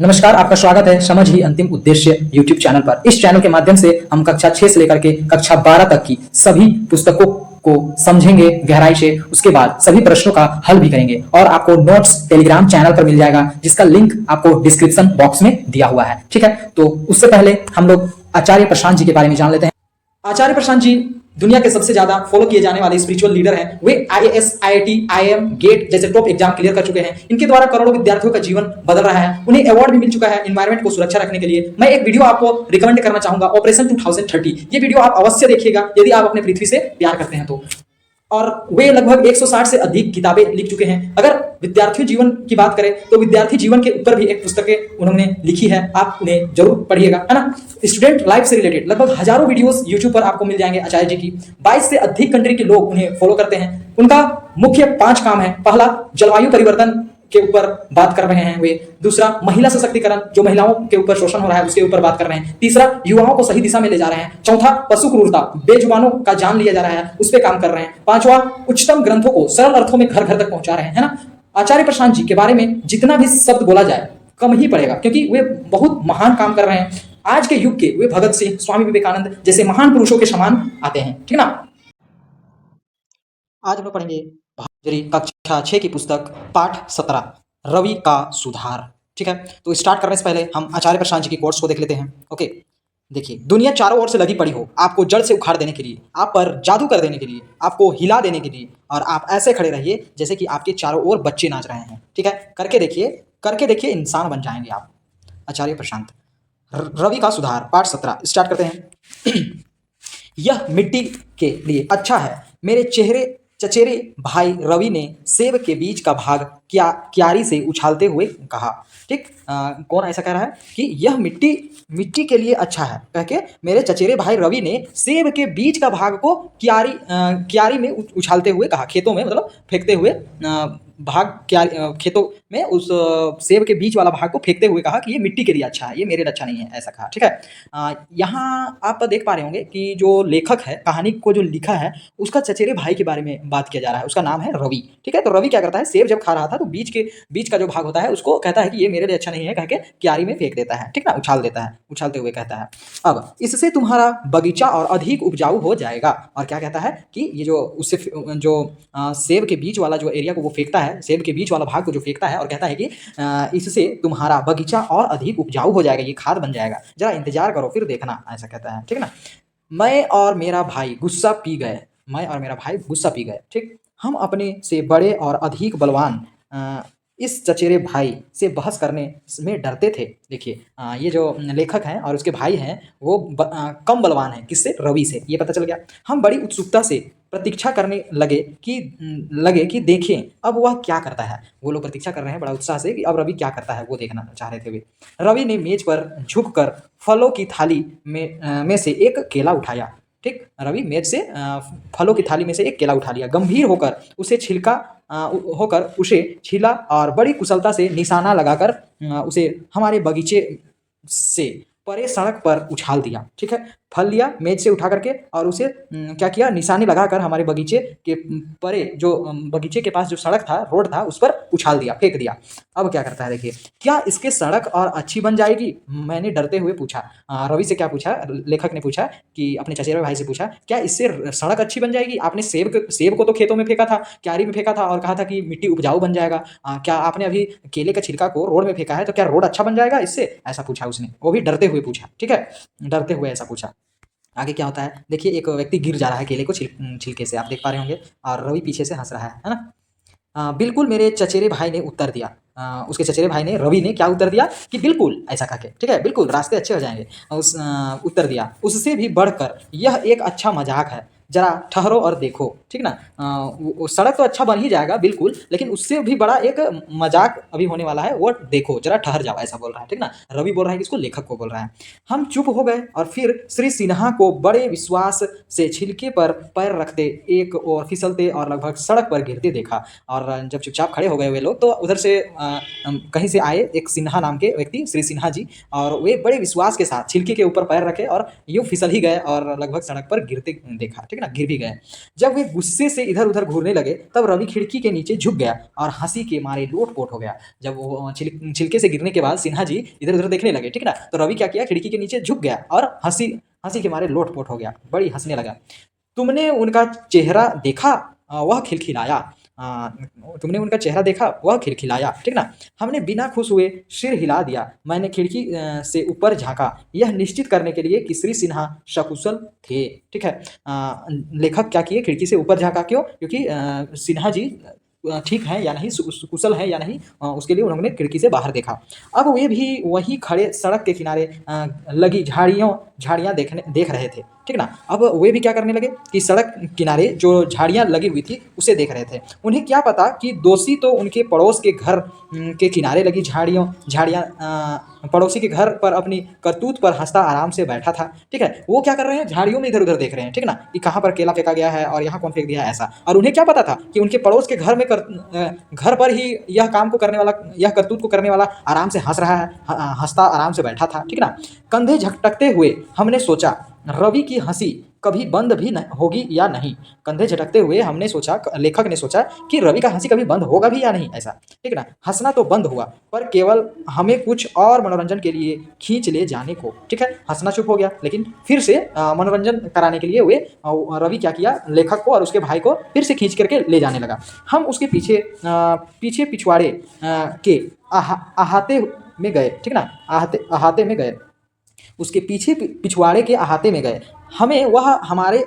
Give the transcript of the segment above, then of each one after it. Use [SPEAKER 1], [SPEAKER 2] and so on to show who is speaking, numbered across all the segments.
[SPEAKER 1] नमस्कार, आपका स्वागत है समझ ही अंतिम उद्देश्य यूट्यूब चैनल पर। इस चैनल के माध्यम से हम कक्षा 6 से लेकर के कक्षा 12 तक की सभी पुस्तकों को समझेंगे गहराई से, उसके बाद सभी प्रश्नों का हल भी करेंगे और आपको नोट्स टेलीग्राम चैनल पर मिल जाएगा, जिसका लिंक आपको डिस्क्रिप्शन बॉक्स में दिया हुआ है। ठीक है, तो उससे पहले हम लोग आचार्य प्रशांत जी के बारे में जान लेते हैं। आचार्य प्रशांत जी दुनिया के सबसे ज्यादा फॉलो किए जाने वाले स्पिरिचुअल लीडर हैं। वे आईएएस, आईआईटी, आईएम, गेट जैसे टॉप एग्जाम क्लियर कर चुके हैं। इनके द्वारा करोड़ों विद्यार्थियों का जीवन बदल रहा है। उन्हें अवार्ड भी मिल चुका है एनवायरमेंट को सुरक्षा रखने के लिए। मैं एक वीडियो आपको रिकमेंड करना चाहूंगा, ऑपरेशन 2030। ये वीडियो आप अवश्य देखिएगा यदि आप अपने पृथ्वी से प्यार करते हैं तो। और वे लगभग 160 से अधिक किताबें लिख चुके हैं। अगर विद्यार्थी जीवन की बात करें तो विद्यार्थी जीवन के ऊपर भी एक पुस्तकें उन्होंने लिखी है, आप उन्हें जरूर पढ़िएगा, है ना। स्टूडेंट लाइफ से रिलेटेड लगभग हजारों वीडियोस यूट्यूब पर आपको मिल जाएंगे आचार्य जी की। 22 से अधिक कंट्री के लोग उन्हें फॉलो करते हैं। उनका मुख्य 5 काम है। पहला, जलवायु परिवर्तन के ऊपर बात कर रहे हैं वे। दूसरा, महिला सशक्तिकरण, जो महिलाओं के ऊपर शोषण हो रहा है उसके ऊपर बात कर रहे हैं। तीसरा, युवाओं को सही दिशा में ले जा रहे हैं। चौथा, पशु क्रूरता, बेजुबानों का जान लिया जा रहा है, उस पर काम कर रहे हैं। पांचवा, उच्चतम ग्रंथों को सरल अर्थों में घर घर तक पहुंचा रहे हैं, है ना। आचार्य प्रशांत जी के बारे में जितना भी शब्द बोला जाए कम ही पड़ेगा, क्योंकि वे बहुत महान काम कर रहे हैं। आज के युग के वे भगत सिंह, स्वामी विवेकानंद जैसे महान पुरुषों के समान आते हैं, ठीक ना। आज हम लोग पढ़ेंगे कक्षा 6 की पुस्तक पाठ 17, रवि का सुधार। ठीक है, तो स्टार्ट करने से पहले हम आचार्य प्रशांत जी की कोट्स को देख लेते हैं। ओके, देखिए, दुनिया चारों ओर से लगी पड़ी हो आपको जड़ से उखाड़ देने के लिए, आप पर जादू कर देने के लिए, आपको हिला देने के लिए, और आप ऐसे खड़े रहिए जैसे कि आपके चारों ओर बच्चे नाच रहे हैं। ठीक है, करके देखिए इंसान बन जाएंगे आप। आचार्य प्रशांत, रवि का सुधार, पाठ 17 स्टार्ट करते हैं। यह मिट्टी के लिए अच्छा है। मेरे चचेरे भाई रवि ने सेब के बीज का भाग क्यारी से उछालते हुए कहा। ठीक, कौन ऐसा कह रहा है कि यह मिट्टी के लिए अच्छा है, कह के मेरे चचेरे भाई रवि ने सेब के बीज का भाग को क्यारी में उछालते हुए कहा। खेतों में मतलब फेंकते हुए खेतों में उस सेब के बीज वाला भाग को फेंकते हुए कहा कि ये मिट्टी के लिए अच्छा है, ये मेरे लिए अच्छा नहीं है, ऐसा कहा। ठीक है, यहाँ आप देख पा रहे होंगे कि जो लेखक है, कहानी को जो लिखा है, उसका चचेरे भाई के बारे में बात किया जा रहा है। उसका नाम है रवि। ठीक है, तो रवि क्या करता है, सेब जब खा रहा था तो बीज का जो भाग होता है उसको कहता है कि ये मेरे लिए अच्छा नहीं है, कह के क्यारी में फेंक देता है। ठीक ना, उछाल देता है, उछालते हुए कहता है अब इससे तुम्हारा बगीचा और अधिक उपजाऊ हो जाएगा। और क्या कहता है कि ये जो उससे जो सेब के बीज वाला जो एरिया को वो फेंकता है, सेब के बीज वाला भाग को जो फेंकता है, और कहता है कि इससे तुम्हारा बगीचा और अधिक उपजाऊ हो जाएगा, ये खाद बन जाएगा, जरा इंतजार करो फिर देखना, ऐसा कहता है। ठीक है ना, मैं और मेरा भाई गुस्सा पी गए। ठीक, हम अपने से बड़े और अधिक बलवान इस चचेरे भाई से बहस करने में डरते थे। देखिए, ये जो लेखक हैं और उसके भाई हैं वो कम बलवान हैं, किससे, रवि से, ये पता चल गया। हम बड़ी उत्सुकता से प्रतीक्षा करने लगे कि देखें अब वह क्या करता है। वो लोग प्रतीक्षा कर रहे हैं बड़ा उत्साह से कि अब रवि क्या करता है, वो देखना चाह रहे थे वे। रवि ने मेज पर झुककर फलों की थाली में से एक केला उठाया। ठीक, रवि मेज से फलों की थाली में से एक केला उठा लिया। गंभीर होकर उसे छीला और बड़ी कुशलता से निशाना लगाकर उसे हमारे बगीचे से परे सड़क पर उछाल दिया। ठीक है, फल लिया मेज से उठा करके और उसे क्या किया, निशानी लगाकर हमारे बगीचे के परे जो बगीचे के पास जो सड़क था, रोड था, उस पर उछाल दिया, फेंक दिया। अब क्या करता है, देखिए, क्या इसके सड़क और अच्छी बन जाएगी, मैंने डरते हुए पूछा। रवि से क्या पूछा, लेखक ने पूछा कि अपने चचेरे भाई से पूछा, क्या इससे सड़क अच्छी बन जाएगी? आपने सेब को तो खेतों में फेंका था, क्यारी में फेंका था और कहा था कि मिट्टी उपजाऊ बन जाएगा। क्या आपने अभी केले का छिलका को रोड में फेंका है, तो क्या रोड अच्छा बन जाएगा इससे, ऐसा पूछा उसने। वो भी डरते हुए पूछा। ठीक है, डरते हुए ऐसा पूछा। आगे क्या होता है, देखिए, एक व्यक्ति गिर जा रहा है केले को छिलके से, आप देख पा रहे होंगे, और रवि पीछे से हंस रहा है ना। बिल्कुल, मेरे चचेरे भाई ने उत्तर दिया। उसके चचेरे भाई ने, रवि ने क्या उत्तर दिया कि बिल्कुल, ऐसा कहा के, ठीक है, बिल्कुल रास्ते अच्छे हो जाएंगे। उत्तर दिया, उससे भी बढ़कर यह एक अच्छा मजाक है, जरा ठहरो और देखो। ठीक ना, सड़क तो अच्छा बन ही जाएगा बिल्कुल, लेकिन उससे भी बड़ा एक मजाक अभी होने वाला है, वो देखो, जरा ठहर जाओ, ऐसा बोल रहा है। ठीक ना, रवि बोल रहा है कि इसको, लेखक को बोल रहा है। हम चुप हो गए और फिर श्री सिन्हा को बड़े विश्वास से छिलके पर पैर रखते एक और फिसलते और लगभग सड़क पर गिरते देखा। और जब चुपचाप खड़े हो गए वे लोग, तो उधर से कहीं से आए एक सिन्हा नाम के व्यक्ति, श्री सिन्हा जी, और वे बड़े विश्वास के साथ छिलके के ऊपर पैर रखे और यूँ फिसल ही गए और लगभग सड़क पर गिरते देखा। ठीक, ठीक ना, गिर भी गए। जब वे गुस्से से इधर उधर घूरने लगे तब रवि खिड़की के नीचे झुक गया और हंसी के मारे लोटपोट हो गया। जब वो छिलके से गिरने के बाद सिन्हा जी इधर उधर देखने लगे, ठीक ना, तो रवि क्या किया, खिड़की के नीचे झुक गया और हंसी हंसी के मारे लोटपोट हो गया, बड़ी हंसने लगा। तुमने उनका चेहरा देखा, वह खिलखिलाया। आ, तुमने उनका चेहरा देखा, वह खिलखिलाया, ठीक ना। हमने बिना खुश हुए सिर हिला दिया। मैंने खिड़की से ऊपर झांका, यह निश्चित करने के लिए कि श्री सिन्हा सकुशल थे, ठीक है। लेखक क्या किए, खिड़की से ऊपर झांका, क्यों, क्योंकि सिन्हा जी ठीक है या नहीं, कुशल है या नहीं, उसके लिए उन्होंने खिड़की से बाहर देखा। अब वे भी वहीं खड़े सड़क के किनारे लगी झाड़ियाँ देख रहे थे, ठीक ना। अब वे भी क्या करने लगे कि सड़क किनारे जो झाड़ियाँ लगी हुई थी उसे देख रहे थे। उन्हें क्या पता कि दोषी तो उनके पड़ोस के घर के किनारे लगी झाड़ियाँ पड़ोसी के घर पर अपनी करतूत पर हंसता आराम से बैठा था, ठीक है। वो क्या कर रहे हैं, झाड़ियों में इधर उधर देख रहे हैं, ठीक ना, कि कहाँ पर केला फेंका गया है और यहाँ कौन फेंक दिया है, ऐसा। और उन्हें क्या पता था कि उनके पड़ोस के घर में घर पर ही यह काम को करने वाला, यह करतूत को करने वाला आराम से हंस रहा है, हंसता आराम से बैठा था, ठीक ना। कंधे झटकते हुए हमने सोचा रवि की हंसी कभी बंद भी होगी या नहीं। कंधे झटकते हुए हमने सोचा, लेखक ने सोचा कि रवि का हंसी कभी बंद होगा भी या नहीं, ऐसा, ठीक ना। हंसना तो बंद हुआ, पर केवल हमें कुछ और मनोरंजन के लिए खींच ले जाने को, ठीक है। हंसना चुप हो गया, लेकिन फिर से मनोरंजन कराने के लिए वे रवि क्या किया, लेखक को और उसके भाई को फिर से खींच करके ले जाने लगा। हम उसके पीछे पिछवाड़े के अहाते में गए, ठीक ना, अहाते में गए, उसके पीछे पिछवाड़े के अहाते में गए। हमें वह हमारे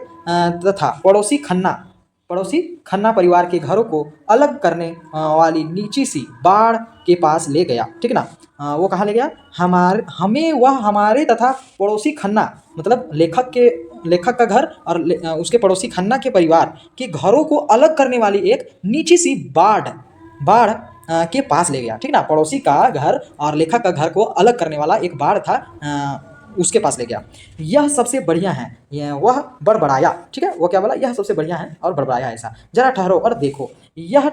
[SPEAKER 1] तथा पड़ोसी खन्ना परिवार के घरों को अलग करने वाली नीची सी बाड़ के पास ले गया, ठीक ना। वो कहाँ ले गया, हमें वह हमारे तथा पड़ोसी खन्ना, मतलब लेखक का घर और उसके पड़ोसी खन्ना के परिवार के घरों को अलग करने वाली एक नीची सी बाड़ के पास ले गया, ठीक ना। पड़ोसी का घर और लेखक का घर को अलग करने वाला एक बाड़ था, उसके पास ले गया। यह सबसे बढ़िया है, वह बड़बड़ाया, ठीक है। वो क्या बोला, यह सबसे बढ़िया है और बड़बड़ाया ऐसा, जरा ठहरो और देखो, यह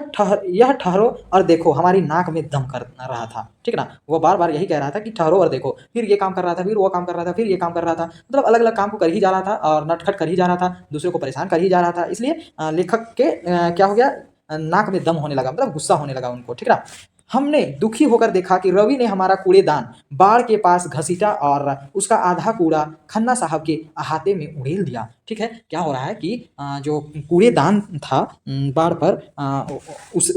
[SPEAKER 1] ठहरो और देखो, हमारी नाक में दम कर रहा था, ठीक ना। वो बार बार यही कह रहा था कि ठहरो और देखो, फिर ये काम कर रहा था, फिर वो काम कर रहा था, फिर ये काम कर रहा था, मतलब अलग अलग काम को कर ही जा रहा था और नटखट कर ही जा रहा था, दूसरे को परेशान कर ही जा रहा था। इसलिए लेखक के क्या हो गया, नाक में दम होने लगा, मतलब गुस्सा होने लगा उनको, ठीक ना। हमने दुखी होकर देखा कि रवि ने हमारा कूड़ेदान बाड़ के पास घसीटा और उसका आधा कूड़ा खन्ना साहब के अहाते में उड़ेल दिया, ठीक है। क्या हो रहा है कि जो कूड़ेदान था बाड़ पर, उस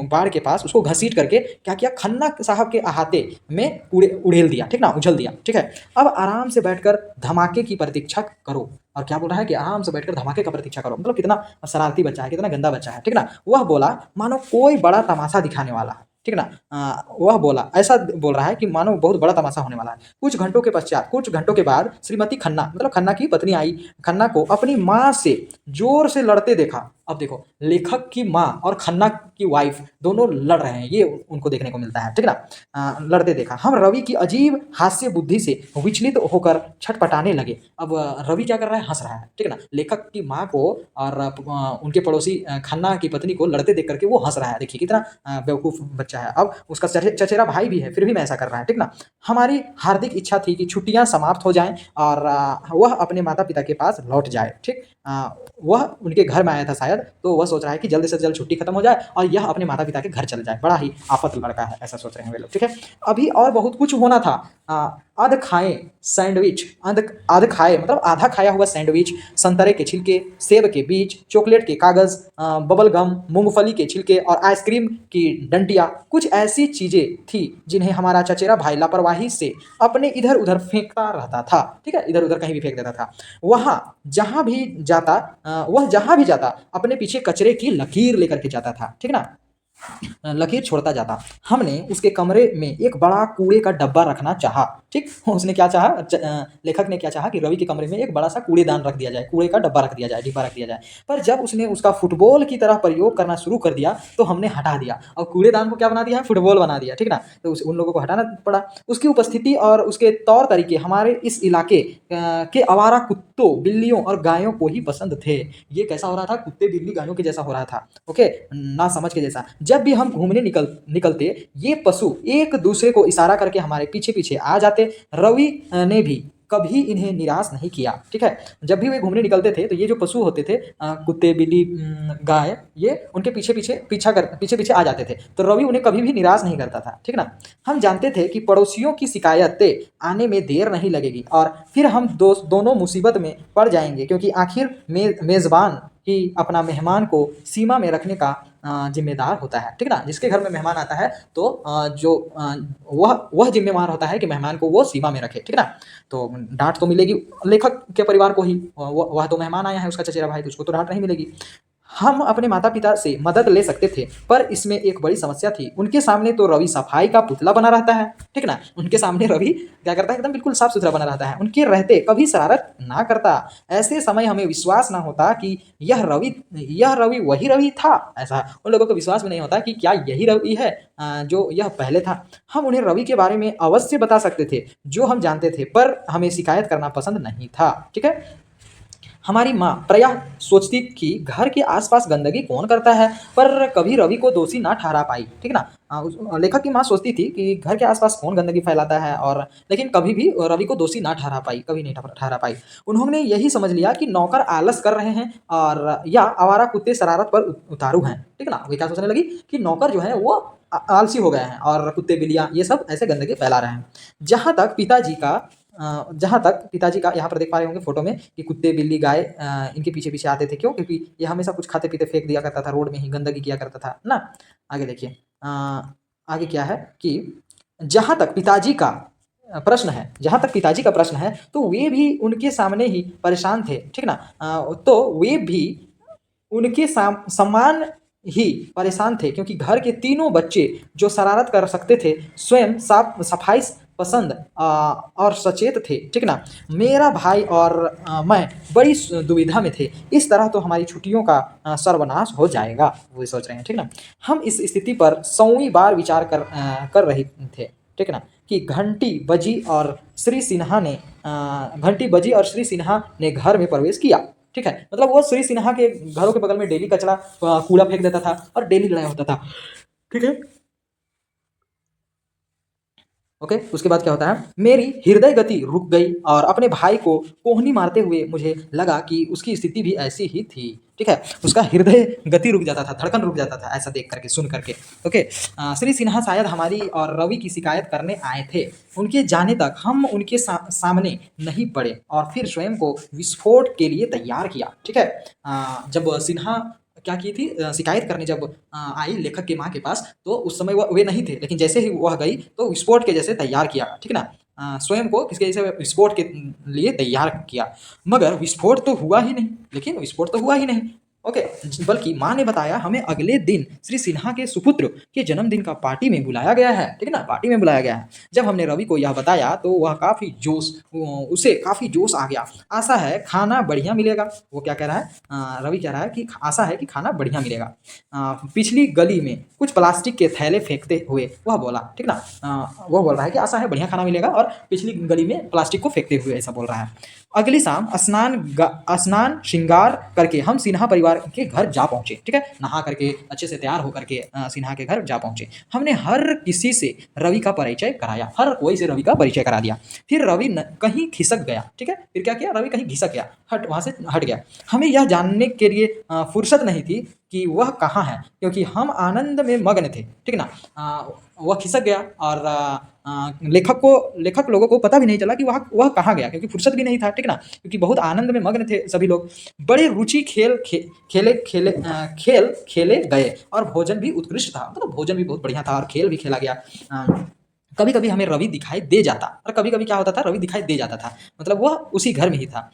[SPEAKER 1] बाड़ के पास उसको घसीट करके क्या किया, खन्ना साहब के अहाते में उड़ेल दिया, ठीक ना, उछल दिया, ठीक है। अब आराम से बैठकर धमाके की प्रतीक्षा करो। और क्या बोल रहा है कि आराम से बैठकर धमाके का प्रतीक्षा करो, मतलब कितना शरारती बच्चा है, कितना गंदा बच्चा है, ठीक ना। वह बोला मानो कोई बड़ा तमाशा दिखाने वाला है, ठीक ना। वह बोला, ऐसा बोल रहा है कि मानो बहुत बड़ा तमाशा होने वाला है। कुछ घंटों के बाद श्रीमती खन्ना, मतलब खन्ना की पत्नी आई, खन्ना को अपनी माँ से जोर से लड़ते देखा। अब देखो, लेखक की माँ और खन्ना की वाइफ दोनों लड़ रहे हैं, ये उनको देखने को मिलता है, ठीक ना। लड़ते देखा। हम रवि की अजीब हास्य बुद्धि से विचलित होकर छटपटाने लगे। अब रवि क्या कर रहा है, हंस रहा है, ठीक ना। लेखक की माँ को और उनके पड़ोसी खन्ना की पत्नी को लड़ते देख करके वो हंस रहा है, देखिए कितना बेवकूफ़ बच्चा है। अब उसका चचेरा भाई भी है, फिर भी मैं ऐसा कर रहा है, ठीक ना। हमारी हार्दिक इच्छा थी कि छुट्टियां समाप्त हो जाएं और वह अपने माता पिता के पास लौट जाए, ठीक। वह उनके घर में आया था शायद, तो वह सोच रहा है कि जल्द से जल्द छुट्टी खत्म हो जाए और यह अपने माता पिता के घर चल जाए। बड़ा ही आफत लड़का है, ऐसा सोच रहे हैं वे लोग, ठीक है। अभी और बहुत कुछ होना था। आध खाए सैंडविच, आध खाए मतलब आधा खाया हुआ सैंडविच, संतरे के छिलके, सेब के बीज, चॉकलेट के कागज, बबल गम, मूंगफली के छिलके और आइसक्रीम की डंडियाँ, कुछ ऐसी चीजें थी जिन्हें हमारा चचेरा भाई लापरवाही से अपने इधर उधर फेंकता रहता था, ठीक है, इधर उधर कहीं भी फेंक देता था। वह जहां भी जाता अपने पीछे कचरे की लकीर लेकर के जाता था, ठीक ना, लकीर छोड़ता जाता। हमने उसके कमरे में एक बड़ा कूड़े का डब्बा रखना चाहा, ठीक। उसने क्या चाहा, लेखक ने क्या चाहा कि रवि के कमरे में एक बड़ा सा कूड़ेदान रख दिया जाए, कूड़े का डब्बा रख दिया जाए, डिब्बा रख दिया जाए। पर जब उसने उसका फुटबॉल की तरह प्रयोग करना शुरू कर दिया तो हमने हटा दिया और कूड़ेदान को क्या बना दिया, फुटबॉल बना दिया, ठीक ना। तो उन लोगों को हटाना पड़ा। उसकी उपस्थिति और उसके तौर तरीके हमारे इस इलाके के आवारा कुत्तों, बिल्लियों और गायों को ही पसंद थे। ये कैसा हो रहा था, कुत्ते बिल्ली गायों के जैसा हो रहा था, ओके, ना समझ के जैसा। जब भी हम घूमने निकलते ये पशु एक दूसरे को इशारा करके हमारे पीछे पीछे आ जाते। रवि ने भी कभी इन्हें निराश नहीं किया। ठीक है, जब भी वे घूमने निकलते थे तो ये जो पशु होते थे कुत्ते, बिल्ली, गाय, ये उनके पीछे पीछे आ जाते थे, तो रवि उन्हें कभी भी निराश नहीं करता था। ठीक ना। हम जानते थे कि पड़ोसियों की शिकायतें आने में देर नहीं लगेगी और फिर हम दोनों मुसीबत में पड़ जाएंगे, क्योंकि आखिर मेज़बान ही अपना मेहमान को सीमा में रखने का जिम्मेदार होता है। ठीक ना। जिसके घर में मेहमान आता है तो वह जिम्मेवार होता है कि मेहमान को वो सीमा में रखे। ठीक ना। तो डांट तो मिलेगी लेखक के परिवार को ही, वह तो मेहमान आया है, उसका चचेरा भाई, तो उसको तो डांट नहीं मिलेगी। हम अपने माता पिता से मदद ले सकते थे, पर इसमें एक बड़ी समस्या थी। उनके सामने तो रवि सफाई का पुतला बना रहता है। ठीक ना। उनके सामने रवि क्या करता है, एकदम बिल्कुल साफ सुथरा बना रहता है, उनके रहते कभी शरारत ना करता। ऐसे समय हमें विश्वास ना होता कि यह रवि वही रवि था। ऐसा उन लोगों को विश्वास भी नहीं होता कि क्या यही रवि है जो यह पहले था। हम उन्हें रवि के बारे में अवश्य बता सकते थे जो हम जानते थे, पर हमें शिकायत करना पसंद नहीं था। ठीक है। हमारी माँ प्रायः सोचती कि घर के आसपास गंदगी कौन करता है, पर कभी रवि को दोषी ना ठहरा पाई। ठीक ना। लेखक की माँ सोचती थी कि घर के आसपास कौन गंदगी फैलाता है, और लेकिन कभी भी रवि को दोषी ना ठहरा पाई, कभी नहीं ठहरा पाई। उन्होंने यही समझ लिया कि नौकर आलस कर रहे हैं और या आवारा कुत्ते शरारत पर उतारू हैं। ठीक ना। वे क्या सोचने लगी कि नौकर जो है वो आलसी हो गए हैं और कुत्ते बिल्लियाँ ये सब ऐसे गंदगी फैला रहे हैं। जहाँ तक पिताजी का, यहाँ पर देख पा रहे होंगे फोटो में कि कुत्ते, बिल्ली, गाय इनके पीछे पीछे आते थे। क्यों? क्योंकि ये हमेशा कुछ खाते पीते फेंक दिया करता था, रोड में ही गंदगी किया करता था ना। आगे देखिए, आगे क्या है कि जहाँ तक पिताजी का प्रश्न है तो वे भी उनके सामने ही परेशान थे। ठीक ना। तो वे भी उनके समान ही परेशान थे, क्योंकि घर के तीनों बच्चे जो शरारत कर सकते थे स्वयं सफाई पसंद और सचेत थे। ठीक ना। मेरा भाई और मैं बड़ी दुविधा में थे। इस तरह तो हमारी छुट्टियों का सर्वनाश हो जाएगा, वो सोच रहे हैं। ठीक ना। हम इस स्थिति पर 100वीं बार विचार कर रहे थे। ठीक ना। कि घंटी बजी और श्री सिन्हा ने घर में प्रवेश किया। ठीक है, मतलब वो श्री सिन्हा के घरों के बगल में डेली कचरा कूड़ा फेंक देता था और डेली लड़ाई होता था। ठीक है। ओके, उसके बाद क्या होता है, मेरी हृदय गति रुक गई और अपने भाई को कोहनी मारते हुए मुझे लगा कि उसकी स्थिति भी ऐसी ही थी। ठीक है, उसका हृदय गति रुक जाता था, धड़कन रुक जाता था, ऐसा देख करके, सुन करके। ओके, श्री सिन्हा शायद हमारी और रवि की शिकायत करने आए थे। उनके जाने तक हम उनके सामने नहीं पड़े और फिर स्वयं को विस्फोट के लिए तैयार किया। ठीक है। जब सिन्हा क्या की थी, शिकायत करने जब आई लेखक की माँ के पास, तो उस समय वे नहीं थे, लेकिन जैसे ही वह गई तो विस्फोट के जैसे तैयार किया। ठीक ना। स्वयं को किसके जैसे विस्फोट के लिए तैयार किया, मगर विस्फोट तो हुआ ही नहीं। ओके, बल्कि माँ ने बताया हमें अगले दिन श्री सिन्हा के सुपुत्र के जन्मदिन का पार्टी में बुलाया गया है। ठीक है ना, पार्टी में बुलाया गया है। जब हमने रवि को यह बताया तो वह उसे काफ़ी जोश आ गया। आशा है खाना बढ़िया मिलेगा, वो क्या कह रहा है, रवि कह रहा है कि आशा है कि खाना बढ़िया मिलेगा। पिछली गली में कुछ प्लास्टिक के थैले फेंकते हुए वह बोला। ठीक ना। वह बोल रहा है कि आशा है बढ़िया खाना मिलेगा और पिछली गली में प्लास्टिक को फेंकते हुए ऐसा बोल रहा है। अगली शाम स्नान श्रृंगार करके हम सिन्हा परिवार के घर जा पहुंचे। ठीक है, नहा करके अच्छे से तैयार होकर के सिन्हा के घर जा पहुंचे। हमने हर किसी से रवि का परिचय कराया, हर कोई से रवि का परिचय करा दिया। फिर रवि कहीं खिसक गया। ठीक है, फिर क्या किया, रवि कहीं खिसक गया, वहां से हट गया। हमें यह जानने के लिए फुर्सत नहीं थी कि वह कहाँ है, क्योंकि हम आनंद में मग्न थे। ठीक ना। वह खिसक गया और लेखक लोगों को पता भी नहीं चला कि वह कहाँ गया, क्योंकि फुर्सत भी नहीं था। ठीक ना, क्योंकि बहुत आनंद में मग्न थे सभी लोग। बड़े रुचि खेल खेले गए और भोजन भी उत्कृष्ट था, मतलब भोजन भी बहुत बढ़िया था और खेल भी खेला गया। कभी कभी हमें रवि दिखाई दे जाता और कभी कभी क्या होता था, रवि दिखाई दे जाता था, मतलब वह उसी घर में ही था।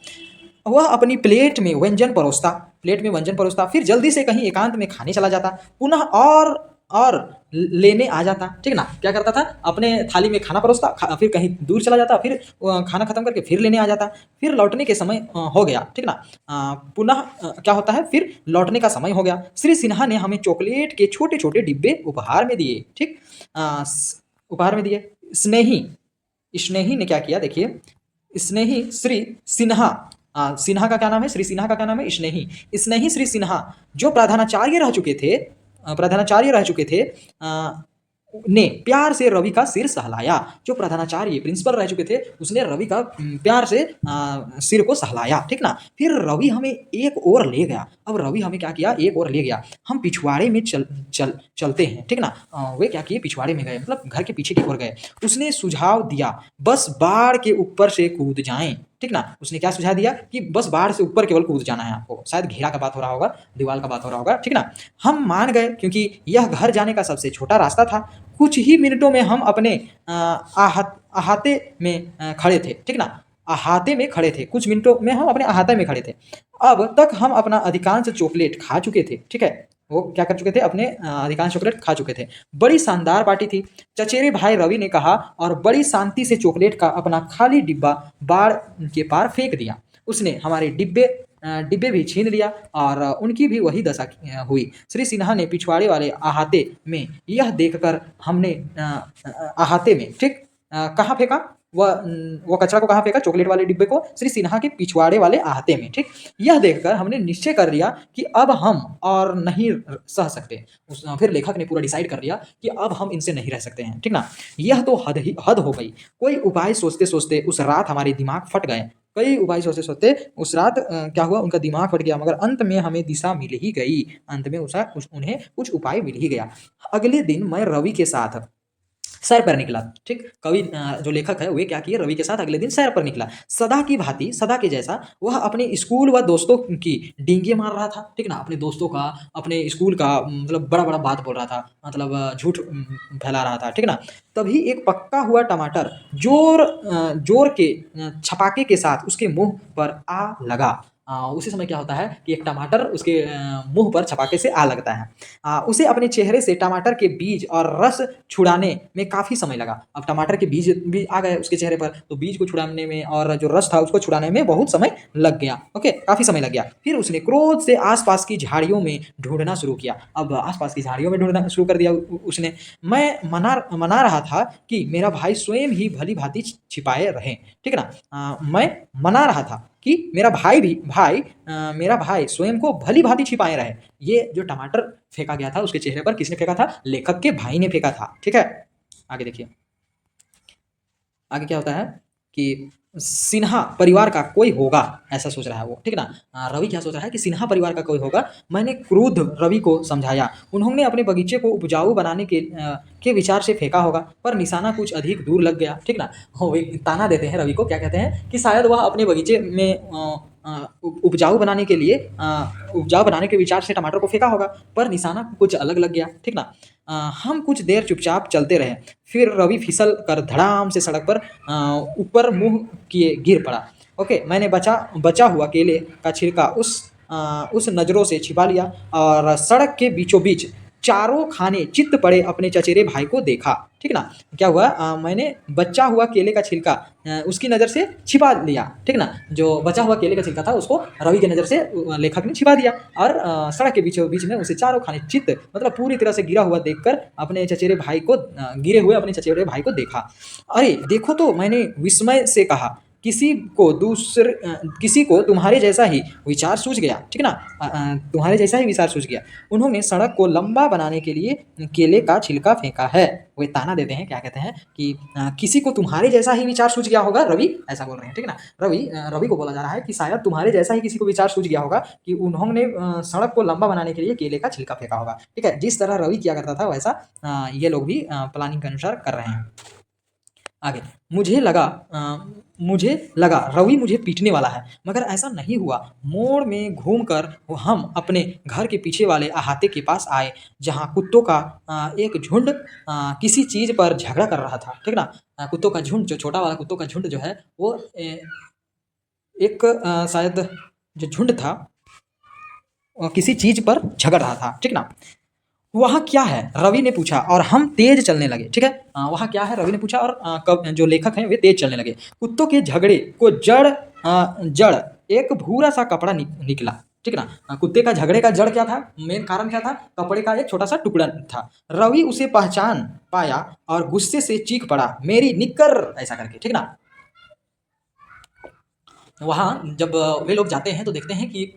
[SPEAKER 1] वह अपनी प्लेट में व्यंजन परोसता, फिर जल्दी से कहीं एकांत में खाने चला जाता, पुनः और लेने आ जाता। ठीक ना, क्या करता था, अपने थाली में खाना परोसता, फिर कहीं दूर चला जाता, फिर खाना खत्म करके फिर लेने आ जाता, फिर लौटने के समय हो गया। ठीक ना। पुनः क्या होता है, फिर लौटने का समय हो गया। श्री सिन्हा ने हमें चॉकलेट के छोटे छोटे डिब्बे उपहार में दिए। ठीक, उपहार में दिए। स्नेही ने क्या किया, देखिए, स्नेही श्री सिन्हा, सिन्हा का क्या नाम है, श्री सिन्हा का क्या नाम है, स्नेही श्री सिन्हा जो प्रधानाचार्य रह चुके थे, ने प्यार से रवि का सिर सहलाया। जो प्रधानाचार्य प्रिंसिपल रह चुके थे, उसने रवि का प्यार से सिर को सहलाया, ठीक ना। फिर रवि हमें एक ओर ले गया। अब रवि हमें क्या किया, एक ओर ले गया। हम पिछवाड़े में चलते हैं, ठीक ना। वे क्या किए, पिछवाड़े में गए, मतलब घर के पीछे की ओर गए। उसने सुझाव दिया बस बाढ़ के ऊपर से कूद जाएं, ठीक ना। उसने क्या सुझाव दिया कि बस बाढ़ से ऊपर केवल कूद जाना है आपको। शायद घेरा का बात हो रहा होगा, दीवार का बात हो रहा होगा, ठीक ना। हम मान गए क्योंकि यह घर जाने का सबसे छोटा रास्ता था। कुछ ही मिनटों में हम अपने अहाते में खड़े थे, ठीक ना। अहाते में खड़े थे, कुछ मिनटों में हम अपने अहाते में खड़े थे। अब तक हम अपना अधिकांश चॉकलेट खा चुके थे, ठीक है। वो क्या कर चुके थे, अपने अधिकांश चॉकलेट खा चुके थे। बड़ी शानदार पार्टी थी, चचेरे भाई रवि ने कहा और बड़ी शांति से चॉकलेट का अपना खाली डिब्बा बाढ़ के पार फेंक दिया। उसने हमारे डिब्बे भी छीन लिया और उनकी भी वही दशा हुई। श्री सिन्हा ने पिछवाड़े वाले अहाते में यह देखकर हमने अहाते में, ठीक, कहाँ फेंका, वो कचरा को कहाँ फेंका, चॉकलेट वाले डिब्बे को श्री सिन्हा के पिछवाड़े वाले अहाते में, ठीक। यह देखकर हमने निश्चय कर लिया कि अब हम और नहीं सह सकते। फिर लेखक ने पूरा डिसाइड कर लिया कि अब हम इनसे नहीं रह सकते हैं, ठीक ना। यह तो हद हो गई। कोई उपाय सोचते सोचते उस रात हमारे दिमाग फट गए। कई उपाय सोचते सोचते उस रात क्या हुआ, उनका दिमाग फट गया, मगर अंत में हमें दिशा मिल ही गई। अंत में उन्हें कुछ उपाय मिल ही गया। अगले दिन मैं रवि के साथ सैर पर निकला, ठीक। कवि जो लेखक है वे क्या किए, रवि के साथ अगले दिन सैर पर निकला। सदा की भांति, सदा के जैसा वह अपने स्कूल व दोस्तों की डींगे मार रहा था, ठीक ना। अपने दोस्तों का, अपने स्कूल का, मतलब बड़ा बड़ा बात बोल रहा था, मतलब झूठ फैला रहा था, ठीक ना। तभी एक पक्का हुआ टमाटर जोर के छपाके के साथ उसके मुंह पर आ लगा। उसी समय क्या होता है कि एक टमाटर उसके मुंह पर छपाके से आ लगता है। उसे अपने चेहरे से टमाटर के बीज और रस छुड़ाने में काफ़ी समय लगा। अब टमाटर के बीज भी आ गए उसके चेहरे पर, तो बीज को छुड़ाने में और जो रस था उसको छुड़ाने में बहुत समय लग गया। ओके, काफ़ी समय लग गया। फिर उसने क्रोध से आसपास की झाड़ियों में ढूंढना शुरू किया। अब आसपास की झाड़ियों में ढूंढना शुरू कर दिया उसने। मैं मना रहा था कि मेरा भाई स्वयं ही भली भांति छिपाए रहे, ठीक है ना। मैं मना रहा था कि मेरा भाई स्वयं को भली भांति छिपाए रहे। ये जो टमाटर फेंका गया था उसके चेहरे पर किसने फेंका था, लेखक के भाई ने फेंका था, ठीक है। आगे देखिए, आगे क्या होता है कि सिन्हा परिवार का कोई होगा, ऐसा सोच रहा है वो, ठीक ना। रवि क्या सोच रहा है कि सिन्हा परिवार का कोई होगा। मैंने क्रुद्ध रवि को समझाया। उन्होंने अपने बगीचे को उपजाऊ बनाने के विचार से फेंका होगा, पर निशाना कुछ अधिक दूर लग गया, ठीक ना। वे ताना देते हैं रवि को, क्या कहते हैं कि शायद वह अपने बगीचे में उपजाऊ बनाने के विचार से टमाटर को फेंका होगा, पर निशाना कुछ अलग लग गया, ठीक ना। हम कुछ देर चुपचाप चलते रहे। फिर रवि फिसल कर धड़ाम से सड़क पर ऊपर मुंह किए गिर पड़ा। ओके, मैंने बचा हुआ केले का छिलका उस नज़रों से छिपा लिया और सड़क के बीचों बीच चारों खाने चित्त पड़े अपने चचेरे भाई को देखा, ठीक ना। क्या हुआ, मैंने बचा हुआ केले का छिलका उसकी नज़र से छिपा लिया, ठीक ना। जो बचा हुआ केले का छिलका था उसको रवि की नज़र से लेखक ने छिपा दिया और सड़क के बीचों बीच में उसे चारों खाने चित्त, मतलब पूरी तरह से गिरा हुआ देखकर अपने चचेरे भाई को गिरे हुए अपने चचेरे भाई को देखा। अरे देखो तो, मैंने विस्मय से कहा, किसी को तुम्हारे जैसा ही विचार सूझ गया, ठीक ना। तुम्हारे जैसा ही विचार सूझ गया। उन्होंने सड़क को लंबा बनाने के लिए केले का छिलका फेंका है। वे ताना देते हैं, क्या कहते हैं कि किसी को तुम्हारे जैसा ही विचार सूझ गया होगा, रवि ऐसा बोल रहे हैं, ठीक ना। रवि को बोला जा रहा है कि शायद तुम्हारे जैसा ही किसी को विचार सूझ गया होगा कि उन्होंने सड़क को लंबा बनाने के लिए केले का छिलका फेंका होगा, ठीक है। जिस तरह रवि किया करता था वैसा ये लोग भी प्लानिंग के अनुसार कर रहे हैं। आगे, मुझे लगा रवि मुझे पीटने वाला है, मगर ऐसा नहीं हुआ। मोड़ में घूमकर हम अपने घर के पीछे वाले अहाते के पास आए, जहाँ कुत्तों का एक झुंड किसी चीज़ पर झगड़ा कर रहा था, ठीक ना। कुत्तों का झुंड, जो छोटा वाला कुत्तों का झुंड जो है वो एक शायद जो झुंड था किसी चीज़ पर झगड़ रहा था, ठीक ना। वहाँ क्या है, रवि ने पूछा और हम तेज चलने लगे, ठीक है। वहाँ क्या है, रवि ने पूछा और जो लेखक हैं वे तेज चलने लगे। कुत्तों के झगड़े को जड़ एक भूरा सा कपड़ा निकला, ठीक ना। कुत्ते का झगड़े का जड़ क्या था, मेन कारण क्या था, कपड़े का एक छोटा सा टुकड़ा था। रवि उसे पहचान पाया और गुस्से से चीख पड़ा, मेरी निक्कर, ऐसा करके, ठीक ना। वहाँ जब वे लोग जाते हैं तो देखते हैं कि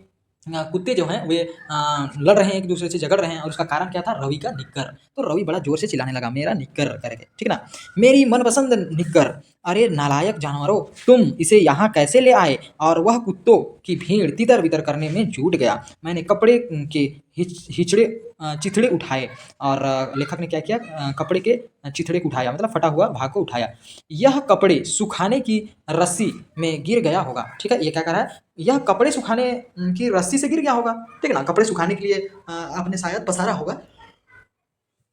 [SPEAKER 1] कुत्ते जो हैं वे लड़ रहे हैं, एक दूसरे से झगड़ रहे हैं, और उसका कारण क्या था? रवि का निक्कर। तो रवि बड़ा जोर से चिल्लाने लगा, मेरा निक्कर करके, ठीक ना, मेरी मनपसंद निक्कर, अरे नालायक जानवरों, तुम इसे यहाँ कैसे ले आए? और वह कुत्तों की भीड़ तितर बितर करने में जुट गया। मैंने कपड़े के हिचड़े चिथड़े उठाए, और लेखक ने क्या किया? कपड़े के चिथड़े को उठाया, मतलब फटा हुआ भाग को उठाया। यह कपड़े सुखाने की रस्सी में गिर गया होगा, ठीक है, ये क्या कर रहा है? यह कपड़े सुखाने की रस्सी से गिर गया होगा, ठीक है ना, कपड़े सुखाने के लिए आपने शायद पसारा होगा,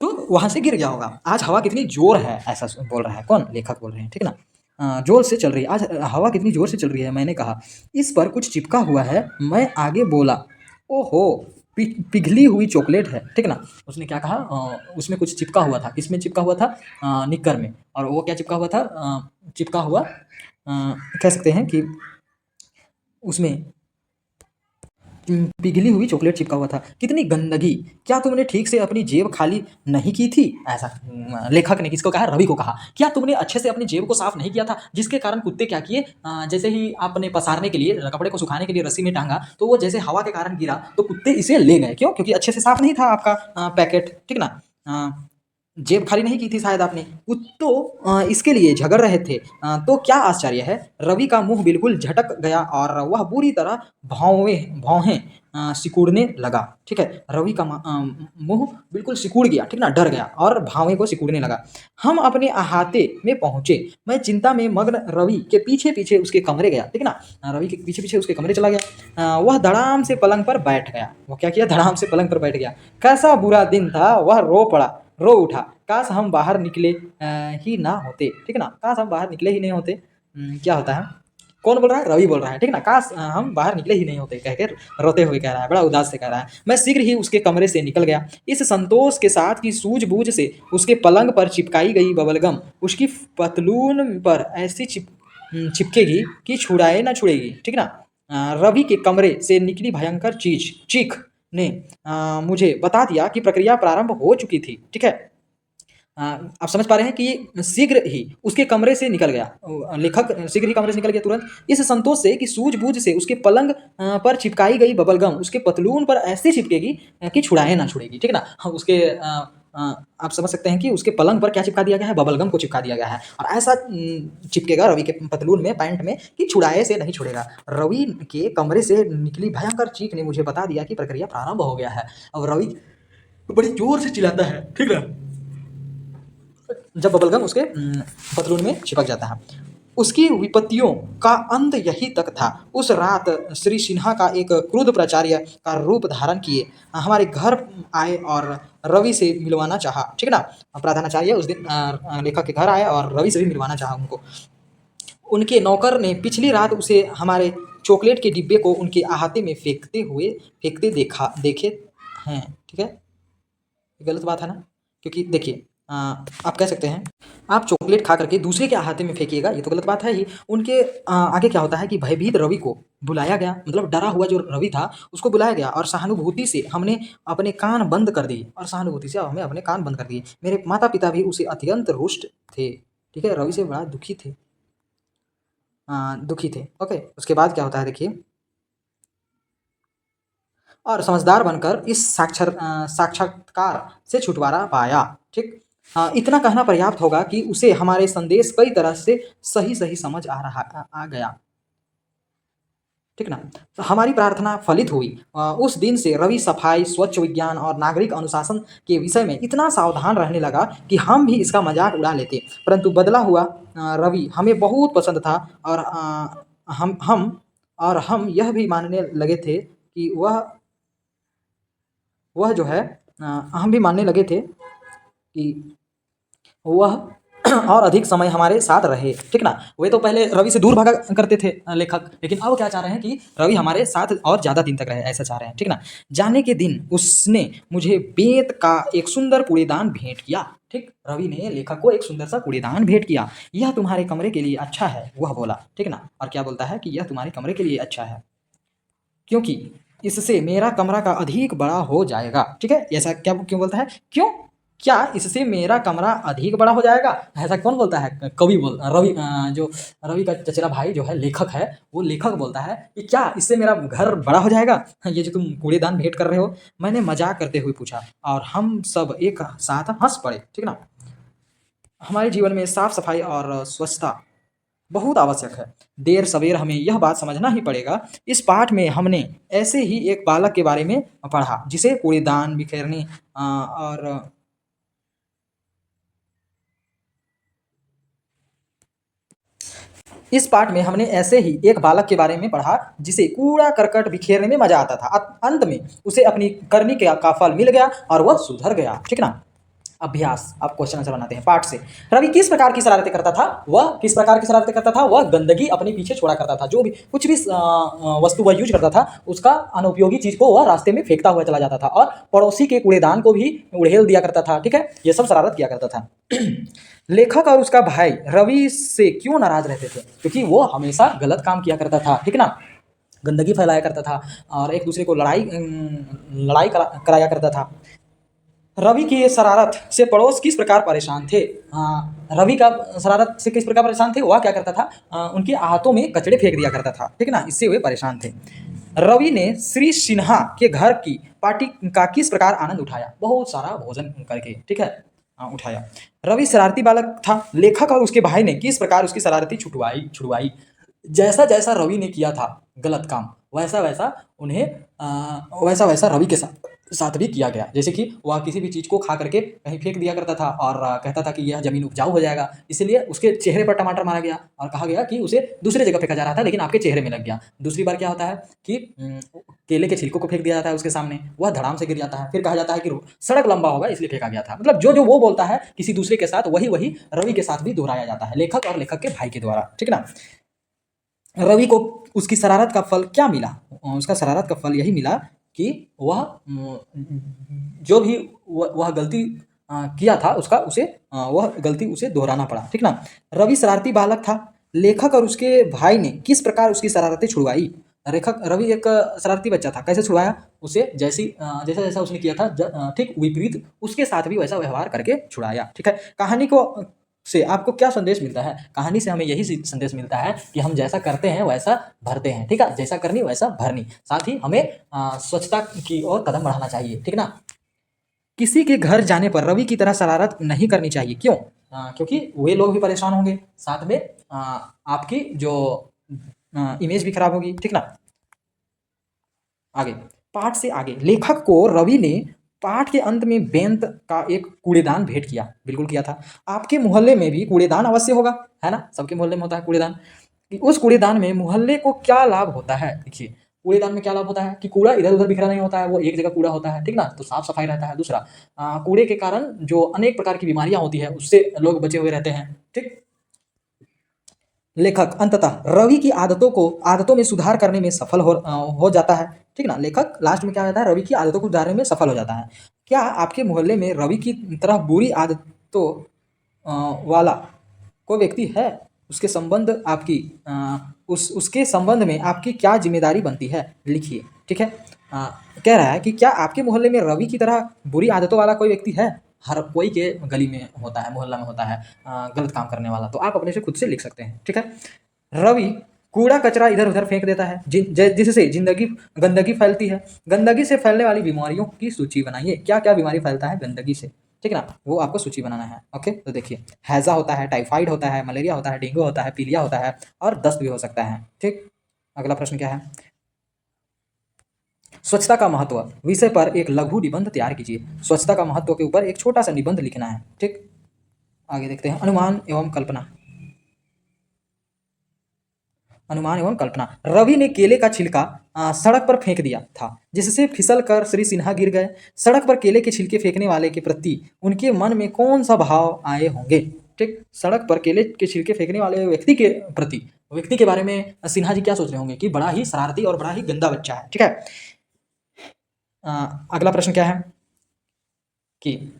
[SPEAKER 1] तो वहां से गिर गया होगा। आज हवा कितनी जोर है, ऐसा बोल रहा है, कौन? लेखक बोल रहे हैं, ठीक है ना, जोर से चल रही है, आज हवा कितनी जोर से चल रही है। मैंने कहा इस पर कुछ चिपका हुआ है। मैं आगे बोला, ओहो, पिघली हुई चॉकलेट है, ठीक है ना। उसने क्या कहा? उसमें कुछ चिपका हुआ था। किसमें चिपका हुआ था? निक्कर में। और वो क्या चिपका हुआ था? चिपका हुआ कह सकते हैं कि उसमें पिघली हुई चॉकलेट चिपका हुआ था। कितनी गंदगी! क्या तुमने ठीक से अपनी जेब खाली नहीं की थी? ऐसा लेखक ने किसको कहा? रवि को कहा। क्या तुमने अच्छे से अपनी जेब को साफ नहीं किया था? जिसके कारण कुत्ते क्या किए? जैसे ही आपने पसारने के लिए, कपड़े को सुखाने के लिए रस्सी में टांगा, तो वो जैसे हवा के कारण गिरा, तो कुत्ते इसे ले गए। क्यों? क्योंकि अच्छे से साफ नहीं था आपका पैकेट, ठीक ना। जेब खाली नहीं की थी शायद आपने। कुत्तों इसके लिए झगड़ रहे थे। तो क्या आश्चर्य है? रवि का मुंह बिल्कुल झटक गया और वह बुरी तरह भौहें सिकुड़ने लगा, ठीक है। रवि का मुंह बिल्कुल सिकुड़ गया, ठीक ना, डर गया और भावें को सिकुड़ने लगा। हम अपने अहाते में पहुंचे। मैं चिंता में मग्न रवि के पीछे पीछे उसके कमरे गया, ठीक ना, रवि के पीछे पीछे उसके कमरे चला गया। वह धड़ाम से पलंग पर बैठ गया। वो क्या किया? धड़ाम से पलंग पर बैठ गया। कैसा बुरा दिन था! वह रो उठा। काश हम बाहर निकले ही ना होते, ठीक है ना, काश हम बाहर निकले ही नहीं होते। क्या होता है? कौन बोल रहा है? रवि बोल रहा है, ठीक है ना। काश हम बाहर निकले ही नहीं होते, कहकर रोते हुए कह रहा है, बड़ा उदास से कह रहा है। मैं शीघ्र ही उसके कमरे से निकल गया, इस संतोष के साथ कि सूझबूझ से उसके पलंग पर चिपकाई गई बबलगम उसकी पतलून पर ऐसी चिपकेगी कि छुड़ाए ना छुड़ेगी, ठीक है ना। रवि के कमरे से निकली भयंकर चीख ने मुझे बता दिया कि प्रक्रिया प्रारंभ हो चुकी थी, ठीक है। आप समझ पा रहे हैं कि शीघ्र ही उसके कमरे से निकल गया, लेखक शीघ्र ही कमरे से निकल गया तुरंत, इस संतोष से कि सूझबूझ से उसके पलंग पर चिपकाई गई बबलगम उसके पतलून पर ऐसी चिपकेगी कि छुड़ाए ना छुड़ेगी, ठीक है ना। हम उसके आप समझ सकते हैं कि उसके पलंग पर क्या चिपका दिया गया है? बबलगम को चिपका दिया गया है, और ऐसा चिपकेगा रवि के पतलून में, पैंट में, कि छुड़ाए से नहीं छुड़ेगा। रवि के कमरे से निकली भयंकर चीख ने मुझे बता दिया कि प्रक्रिया प्रारंभ हो गया है। अब रवि बड़ी जोर से चिल्लाता है, ठीक है, जब बबलगम उसके पतलून में चिपक जाता है। उसकी विपत्तियों का अंत यही तक था। उस रात श्री सिन्हा का एक क्रुद्ध प्राचार्य का रूप धारण किए हमारे घर आए और रवि से मिलवाना चाहा, ठीक है ना। प्रधानाचार्य उस दिन लेखक के घर आए और रवि से भी मिलवाना चाहा उनको। उनके नौकर ने पिछली रात उसे हमारे चॉकलेट के डिब्बे को उनके अहाते में फेंकते देखे हैं, ठीक है। गलत बात है ना, क्योंकि देखिए आप कह सकते हैं आप चॉकलेट खा करके दूसरे के अहाते में फेंकिएगा, ये तो गलत बात है ही। उनके आगे क्या होता है कि भयभीत रवि को बुलाया गया, मतलब डरा हुआ जो रवि था उसको बुलाया गया, और सहानुभूति से हमने अपने कान बंद कर दिए, और सहानुभूति से हमें अपने कान बंद कर दिए। मेरे माता पिता भी उसे अत्यंत रुष्ट थे, ठीक है, रवि से बड़ा दुखी थे। ओके, उसके बाद क्या होता है देखिए, और समझदार बनकर इस साक्षात्कार से छुटकारा पाया, ठीक। इतना कहना पर्याप्त होगा कि उसे हमारे संदेश कई तरह से सही समझ आ गया, ठीक ना। तो हमारी प्रार्थना फलित हुई। उस दिन से रवि सफाई, स्वच्छ विज्ञान और नागरिक अनुशासन के विषय में इतना सावधान रहने लगा कि हम भी इसका मजाक उड़ा लेते। परंतु बदला हुआ रवि हमें बहुत पसंद था, और हम यह भी मानने लगे थे कि वह जो है हम भी मानने लगे थे कि वह और अधिक समय हमारे साथ रहे, ठीक ना। वे तो पहले रवि से दूर भागा करते थे लेखक, लेकिन अब क्या चाह रहे हैं कि रवि हमारे साथ और ज़्यादा दिन तक रहे, ऐसा चाह रहे हैं, ठीक ना। जाने के दिन उसने मुझे बेंत का एक सुंदर कूड़ेदान भेंट किया, ठीक। रवि ने लेखक को एक सुंदर सा कूड़ेदान भेंट किया। यह तुम्हारे कमरे के लिए अच्छा है, वह बोला, ठीक ना। और क्या बोलता है कि यह तुम्हारे कमरे के लिए अच्छा है, क्योंकि इससे मेरा कमरा का अधिक बड़ा हो जाएगा, ठीक है। ऐसा क्या क्यों बोलता है? क्यों? क्या इससे मेरा कमरा अधिक बड़ा हो जाएगा? ऐसा कौन बोलता है? कवि बोल रवि जो रवि का चचेरा भाई जो है लेखक है, वो लेखक बोलता है कि क्या इससे मेरा घर बड़ा हो जाएगा? ये जो तुम कूड़ेदान भेंट कर रहे हो? मैंने मजाक करते हुए पूछा और हम सब एक साथ हंस पड़े। ठीक ना? हमारे जीवन में साफ सफाई और स्वच्छता बहुत आवश्यक है। देर सवेर हमें यह बात समझना ही पड़ेगा। इस पाठ में हमने ऐसे ही एक बालक के बारे में पढ़ा जिसे कूड़ेदान बिखेरने और इस पाठ में हमने ऐसे ही एक बालक के बारे में पढ़ा जिसे कूड़ा करकट बिखेरने में मजा आता था। अंत में उसे अपनी करनी का फल मिल गया और वह सुधर गया। ठीक ना? अभ्यास, आप क्वेश्चन आंसर बनाते हैं पाठ से। रवि किस प्रकार की शरारतें करता था? वह किस प्रकार की शरारतें करता था? वह गंदगी अपने पीछे छोड़ा करता था। जो भी कुछ भी वस्तु वह यूज करता था, उसका अनुपयोगी चीज को वह रास्ते में फेंकता हुआ चला जाता था और पड़ोसी के कूड़ेदान को भी उड़ेल दिया करता था। ठीक है? ये सब शरारत किया करता था। लेखक और उसका भाई रवि से क्यों नाराज रहते थे? क्योंकि वो हमेशा गलत काम किया करता था। ठीक ना? गंदगी फैलाया करता था और एक दूसरे को लड़ाई कराया करता था। रवि की ये शरारत से पड़ोस किस प्रकार परेशान थे? रवि का शरारत से किस प्रकार परेशान थे? वह क्या करता था? उनके हाथों में कचड़े फेंक दिया करता था। ठीक ना? इससे वे परेशान थे। रवि ने श्री सिन्हा के घर की पार्टी का किस प्रकार आनंद उठाया? बहुत सारा भोजन करके। ठीक है? उठाया। रवि शरारती बालक था। लेखक और उसके भाई ने किस प्रकार उसकी शरारती छुड़वाई? जैसा जैसा रवि ने किया था गलत काम, वैसा वैसा उन्हें वैसा वैसा रवि के साथ भी किया गया। जैसे कि वह किसी भी चीज़ को खा करके कहीं फेंक दिया करता था और कहता था कि यह ज़मीन उपजाऊ हो जाएगा, इसलिए उसके चेहरे पर टमाटर मारा गया और कहा गया कि उसे दूसरे जगह फेंका जा रहा था लेकिन आपके चेहरे में लग गया। दूसरी बार क्या होता है कि केले के छिलकों को फेंक दिया जाता है उसके सामने, वह धड़ाम से गिर जाता है। फिर कहा जाता है कि सड़क लंबा होगा इसलिए फेंका गया था। मतलब जो जो वो बोलता है किसी दूसरे के साथ, वही वही रवि के साथ भी दोहराया जाता है, लेखक और लेखक के भाई के द्वारा। ठीक ना? रवि को उसकी शरारत का फल क्या मिला? उसका शरारत का फल यही मिला कि वह जो भी वह गलती किया था उसका उसे वह गलती उसे दोहराना पड़ा। ठीक ना? रवि शरारती बालक था। लेखक और उसके भाई ने किस प्रकार उसकी शरारतें छुड़वाई? रवि एक शरारती बच्चा था। कैसे छुड़वाया? उसे जैसा जैसा उसने किया था ठीक विपरीत उसके साथ भी वैसा व्यवहार करके छुड़ाया। ठीक है? कहानी को से आपको क्या संदेश मिलता है? कहानी से हमें यही संदेश मिलता है कि हम जैसा करते हैं वैसा भरते हैं। ठीक है? जैसा करनी वैसा भरनी। साथ ही हमें स्वच्छता की ओर कदम बढ़ाना चाहिए। ठीक ना? किसी के घर जाने पर रवि की तरह शरारत नहीं करनी चाहिए। क्यों? क्योंकि वे लोग भी परेशान होंगे, साथ में आपकी जो इमेज भी खराब होगी। ठीक ना? आगे पाठ से आगे लेखक को रवि ने पाठ के अंत में बेंत का एक कूड़ेदान भेंट किया। बिल्कुल किया था। आपके मोहल्ले में भी कूड़ेदान अवश्य होगा, है ना? सबके मोहल्ले में होता है कूड़ेदान। उस कूड़ेदान में मोहल्ले को क्या लाभ होता है? देखिए, कूड़ेदान में क्या लाभ होता है कि कूड़ा इधर उधर बिखरा नहीं होता है, वो एक जगह कूड़ा होता है। ठीक ना? तो साफ सफाई रहता है। दूसरा, कूड़े के कारण जो अनेक प्रकार की बीमारियां होती है उससे लोग बचे हुए रहते हैं। ठीक। लेखक अंततः रवि की आदतों में सुधार करने में सफल हो जाता है। ठीक ना? लेखक लास्ट में क्या कहता है? रवि की आदतों को सुधारने में सफल हो जाता है। क्या आपके मोहल्ले में रवि की तरह बुरी आदतों वाला कोई व्यक्ति है? उसके संबंध आपकी उसके संबंध में आपकी क्या जिम्मेदारी बनती है? लिखिए। ठीक है? कह रहा है कि क्या आपके मोहल्ले में रवि की तरह बुरी आदतों वाला कोई व्यक्ति है? हर कोई के गली में होता है, मोहल्ला में होता है गलत काम करने वाला। तो आप अपने से खुद से लिख सकते हैं। ठीक है? रवि कूड़ा कचरा इधर उधर फेंक देता है जिससे गंदगी फैलती है। गंदगी से फैलने वाली बीमारियों की सूची बनाइए। क्या क्या बीमारी फैलता है गंदगी से? ठीक है ना? वो आपको सूची बनाना है। ओके, तो देखिए, हैजा होता है, टाइफाइड होता है, मलेरिया होता है, डेंगू होता है, पीलिया होता है और दस्त भी हो सकता है। ठीक। अगला प्रश्न क्या है? स्वच्छता का महत्व विषय पर एक लघु निबंध तैयार कीजिए। स्वच्छता का महत्व के ऊपर एक छोटा सा निबंध लिखना है। ठीक। आगे देखते हैं। अनुमान एवं कल्पना। रवि ने केले का छिलका सड़क पर फेंक दिया था जिससे फिसल कर श्री सिन्हा गिर गए। सड़क पर केले के छिलके फेंकने वाले के प्रति उनके मन में कौन सा भाव आए होंगे? ठीक। सड़क पर केले के छिलके फेंकने वाले व्यक्ति के बारे में सिन्हा जी क्या सोच रहे होंगे कि बड़ा ही शरारती और बड़ा ही गंदा बच्चा है। ठीक है? अगला प्रश्न क्या है कि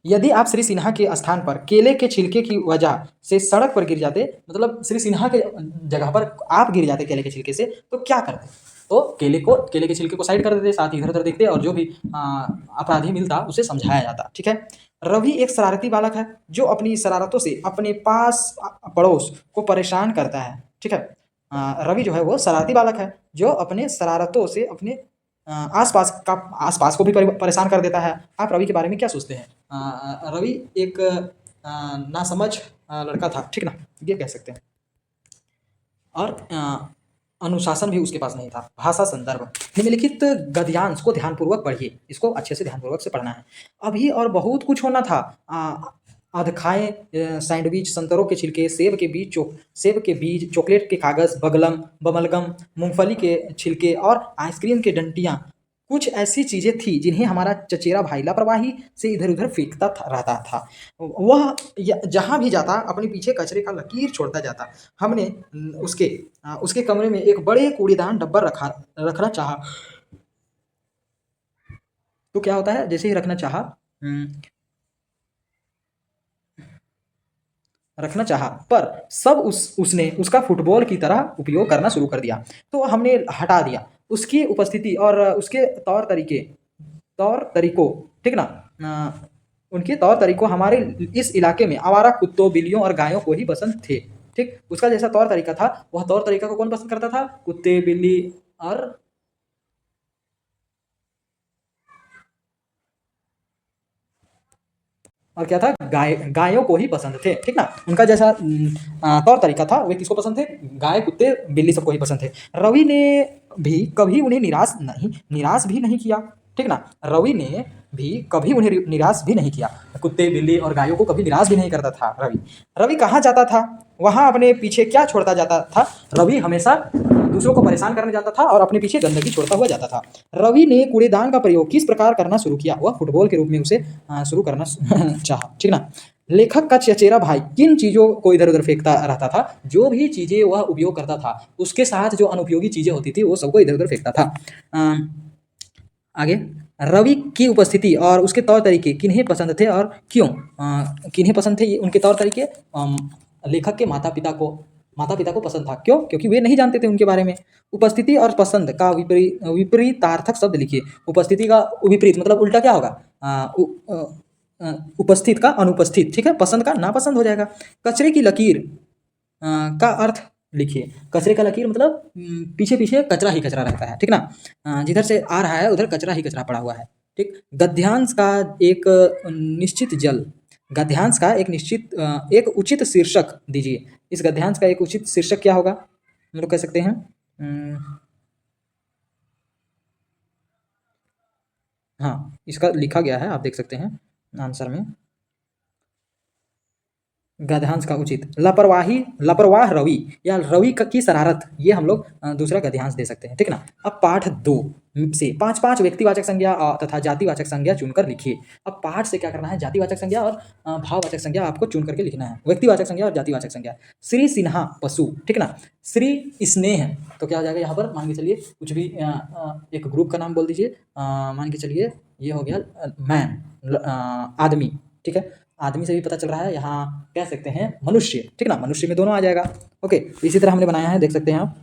[SPEAKER 1] यदि आप श्री सिन्हा के स्थान पर केले के छिलके की वजह से सड़क पर गिर जाते, मतलब श्री सिन्हा के जगह पर आप गिर जाते केले के छिलके से, तो क्या करते? तो केले के छिलके को साइड कर देते, साथ ही इधर उधर देखते और जो भी अपराधी मिलता उसे समझाया जाता। ठीक है। रवि एक शरारती बालक है जो अपनी शरारतों से अपने पास पड़ोस को परेशान करता है। ठीक है। रवि जो है वो शरारती बालक है जो अपने शरारतों से अपने आसपास को भी परेशान कर देता है। आप रवि के बारे में क्या सोचते हैं? रवि एक नासमझ लड़का था, ठीक ना, ये कह सकते हैं। और अनुशासन भी उसके पास नहीं था। भाषा संदर्भ, निम्नलिखित गद्यांश को ध्यानपूर्वक पढ़िए, इसको अच्छे से ध्यानपूर्वक से पढ़ना है। अभी और बहुत कुछ होना था। अधखाए सैंडविच, संतरों के छिलके, सेब के बीज, चॉकलेट के कागज, बमलगम, मूंगफली के छिलके और आइसक्रीम के डंटियां, कुछ ऐसी चीजें थी जिन्हें हमारा चचेरा भाई लापरवाही से इधर उधर फेंकता रहता था। वह जहां भी जाता अपने पीछे कचरे का लकीर छोड़ता जाता। हमने उसके कमरे में एक बड़े कूड़ेदान डब्बा रखना चाहा। तो क्या होता है, जैसे ही रखना चाहा पर सब उसने उसका फुटबॉल की तरह उपयोग करना शुरू कर दिया, तो हमने हटा दिया। उसकी उपस्थिति और उसके तौर तरीकों, ठीक ना, उनके तौर तरीकों हमारे इस इलाके में आवारा कुत्तों, बिल्लियों और गायों को ही पसंद थे। ठीक, उसका जैसा तौर तरीका था, वह तौर तरीका को कौन पसंद करता था? कुत्ते, बिल्ली और क्या था, गायों को ही पसंद थे। ठीक ना, उनका जैसा तौर तरीका था, वे किसको पसंद थे? गाय, कुत्ते, बिल्ली सबको ही पसंद थे। रवि ने भी कभी उन्हें निराश भी नहीं किया। ठीक ना, रवि ने भी कभी उन्हें निराश भी नहीं किया। कुत्ते, बिल्ली और गायों को कभी निराश भी नहीं करता था रवि कहाँ जाता था, वहां अपने पीछे क्या छोड़ता जाता था? रवि हमेशा दूसरों को परेशान करने जाता था और अपने पीछे गंदगी छोड़ता हुआ जाता था। रवि ने कूड़ेदान का प्रयोग किस प्रकार करना शुरू किया? वह फुटबॉल के रूप में उसे शुरू करना चाहा। ठीक ना, लेखक का चचेरा भाई किन चीजों को इधर उधर फेंकता रहता था? जो भी चीजें वह उपयोग करता था उसके साथ जो अनुपयोगी चीजें होती थी वो सबको इधर उधर फेंकता था। आगे, रवि की उपस्थिति और उसके तौर तरीके किन्हें पसंद थे और क्यों? किन्हें पसंद थे ये उनके तौर तरीके? लेखक के माता पिता को पसंद था। क्यों? क्योंकि वे नहीं जानते थे उनके बारे में। उपस्थिति और पसंद का विपरीतार्थक शब्द लिखिए। उपस्थिति का विपरीत मतलब उल्टा क्या होगा? उपस्थित का अनुपस्थित। ठीक है, पसंद का नापसंद हो जाएगा। कचरे की लकीर का अर्थ लिखिए। कचरे का लकीर मतलब पीछे पीछे कचरा ही कचरा रहता है। ठीक ना, जिधर से आ रहा है उधर कचरा ही कचरा पड़ा हुआ है। ठीक, गद्यांश का एक एक उचित शीर्षक दीजिए। इस गद्यांश का एक उचित शीर्षक क्या होगा? हम लोग कह सकते हैं हाँ, इसका लिखा गया है, आप देख सकते हैं आंसर में। गद्यांश का उचित लापरवाह रवि या रवि की शरारत, ये हम लोग दूसरा गद्यांश दे सकते हैं। ठीक ना, अब पाठ 2 से 5 व्यक्तिवाचक संज्ञा तथा जातिवाचक संज्ञा चुनकर लिखिए। अब पाठ से क्या करना है? जातिवाचक संज्ञा और भाववाचक संज्ञा आपको चुन करके लिखना है। व्यक्तिवाचक संज्ञा और जातिवाचक संज्ञा। श्री सिन्हा पशु, ठीक ना। श्री स्नेह, तो क्या हो जाएगा यहाँ पर? मान के चलिए कुछ भी एक ग्रुप का नाम बोल दीजिए। मान के चलिए ये हो गया मैन, आदमी। ठीक है, आदमी से भी पता चल रहा है, यहाँ कह सकते हैं मनुष्य। ठीक ना, मनुष्य में दोनों आ जाएगा। ओके, तो इसी तरह हमने बनाया है, देख सकते हैं आप।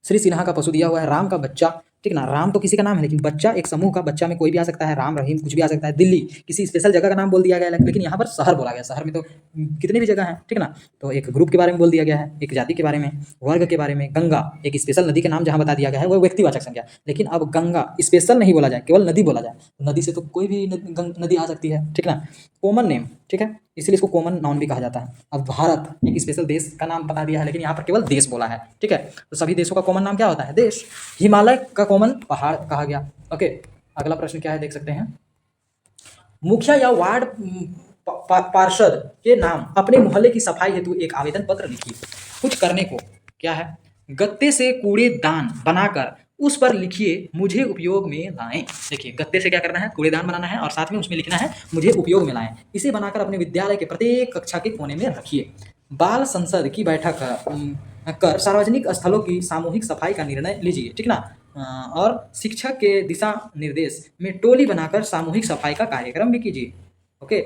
[SPEAKER 1] श्री सिन्हा का पशु दिया हुआ है, राम का बच्चा। ठीक ना, राम तो किसी का नाम है लेकिन बच्चा एक समूह का, बच्चा में कोई भी आ सकता है, राम, रहीम कुछ भी आ सकता है। दिल्ली किसी स्पेशल जगह का नाम बोल दिया गया है, लेकिन यहाँ पर शहर बोला गया। शहर में तो कितनी भी जगह है। ठीक ना, तो एक ग्रुप के बारे में बोल दिया गया है, एक जाति के बारे में, वर्ग के बारे में। गंगा एक स्पेशल नदी के नाम जहाँ बता दिया गया है, वो व्यक्तिवाचक संज्ञा। लेकिन अब गंगा स्पेशल नहीं बोला जाए, केवल नदी बोला जाए। नदी से तो कोई भी नदी आ सकती है। ठीक ना, कॉमन नेम। ठीक है, इसलिए इसको कॉमन नाउन भी कहा जाता है। अब भारत एक स्पेशल देश का नाम बता दिया है, लेकिन यहाँ पर केवल देश बोला है। ठीक है, तो सभी देशों का कॉमन नाम क्या होता है? देश। हिमालय का कॉमन पहाड़ कहा गया। ओके, अगला प्रश्न क्या है, देख सकते हैं। मुखिया या वार्ड पार्षद के नाम अपने मोहल्ले की सफाई हेतु एक आवेदन पत्र लिखिए। कुछ करने को क्या है? गत्ते से कूड़ेदान बनाकर उस पर लिखिए मुझे उपयोग में लाएं। देखिए, गत्ते से क्या करना है? कूड़ेदान बनाना है और साथ में उसमें लिखना है मुझे उपयोग में लाएं। इसे बनाकर अपने विद्यालय के प्रत्येक कक्षा के कोने में रखिए। बाल संसद की बैठक कर सार्वजनिक स्थलों की सामूहिक सफाई का निर्णय लीजिए। ठीक ना, और शिक्षक के दिशा निर्देश में टोली बनाकर सामूहिक सफाई का कार्यक्रम भी कीजिए। ओके,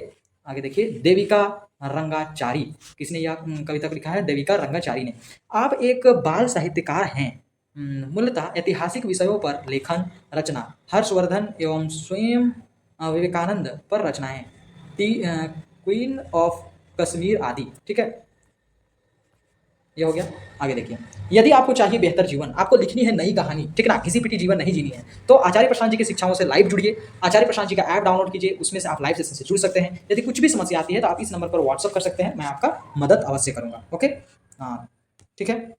[SPEAKER 1] आगे देखिए। देविका रंगाचारी, किसने यह कविता को लिखा है? देविका रंगाचारी ने। आप एक बाल साहित्यकार हैं मूलतः ऐतिहासिक विषयों पर लेखन रचना, हर्षवर्धन एवं स्वयं विवेकानंद पर रचनाएं, क्वीन ऑफ कश्मीर आदि। ठीक है, ये हो गया। आगे देखिए, यदि आपको चाहिए बेहतर जीवन, आपको लिखनी है नई कहानी, ठीक है ना, घिसी पिटी जीवन नहीं जीनी है, तो आचार्य प्रशांत जी की शिक्षाओं से लाइव जुड़िए। आचार्य प्रशांत जी का ऐप डाउनलोड कीजिए, उसमें से आप लाइव सेशन से जुड़ सकते हैं। यदि कुछ भी समस्या आती है तो आप इस नंबर पर व्हाट्सअप कर सकते हैं, मैं आपका मदद अवश्य करूंगा। ओके, हाँ, ठीक है।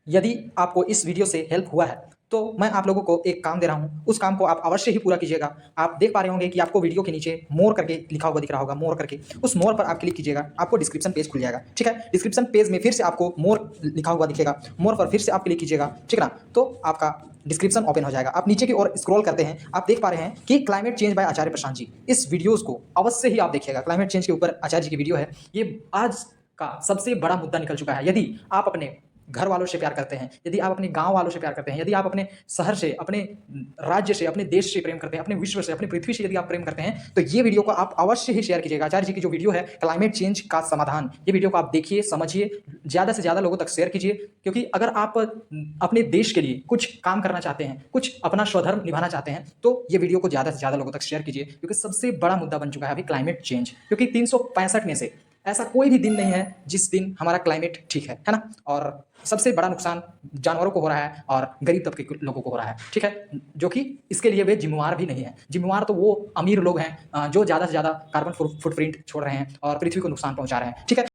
[SPEAKER 1] यदि आपको इस वीडियो से हेल्प हुआ है तो मैं आप लोगों को एक काम दे रहा हूं, उस काम को आप अवश्य ही पूरा कीजिएगा। आप देख पा रहे होंगे कि आपको वीडियो के नीचे मोर करके लिखा हुआ दिख रहा होगा, मोर करके, उस मोर पर आप क्लिक कीजिएगा, आपको डिस्क्रिप्शन पेज खुल जाएगा। ठीक है, डिस्क्रिप्शन पेज में फिर से आपको मोर लिखा हुआ दिखेगा, मोर पर फिर से आप क्लिक कीजिएगा, ठीक है ना, तो आपका डिस्क्रिप्शन ओपन हो जाएगा। आप नीचे की ओर स्क्रॉल करते हैं, आप देख पा रहे हैं कि क्लाइमेट चेंज बाय आचार्य प्रशांत जी, इस वीडियोस को अवश्य ही आप देखिएगा। क्लाइमेट चेंज के ऊपर आचार्य जी की वीडियो है, ये आज का सबसे बड़ा मुद्दा निकल चुका है। यदि आप अपने घर वालों से प्यार करते हैं, यदि आप अपने गांव वालों से प्यार करते हैं, यदि आप अपने शहर से, अपने राज्य से, अपने देश से प्रेम करते हैं, अपने विश्व से, अपनी पृथ्वी से यदि आप प्रेम करते हैं, तो ये वीडियो को आप अवश्य ही शेयर कीजिएगा। आचार्य जी की जो वीडियो है क्लाइमेट चेंज का समाधान, ये वीडियो को आप देखिए, समझिए, ज़्यादा से ज़्यादा लोगों तक शेयर कीजिए। क्योंकि अगर आप अपने देश के लिए कुछ काम करना चाहते हैं, कुछ अपना स्वधर्म निभाना चाहते हैं, तो ये वीडियो को ज़्यादा से ज़्यादा लोगों तक शेयर कीजिए। क्योंकि सबसे बड़ा मुद्दा बन चुका है अभी क्लाइमेट चेंज। क्योंकि 365 में से ऐसा कोई भी दिन नहीं है जिस दिन हमारा क्लाइमेट ठीक है ना। और सबसे बड़ा नुकसान जानवरों को हो रहा है और गरीब तबके के लोगों को हो रहा है। ठीक है, जो कि इसके लिए वे जिम्मेवार भी नहीं है। जिम्मेवार तो वो अमीर लोग हैं जो ज़्यादा से ज़्यादा कार्बन फुटप्रिंट छोड़ रहे हैं और पृथ्वी को नुकसान पहुंचा रहे हैं। ठीक है।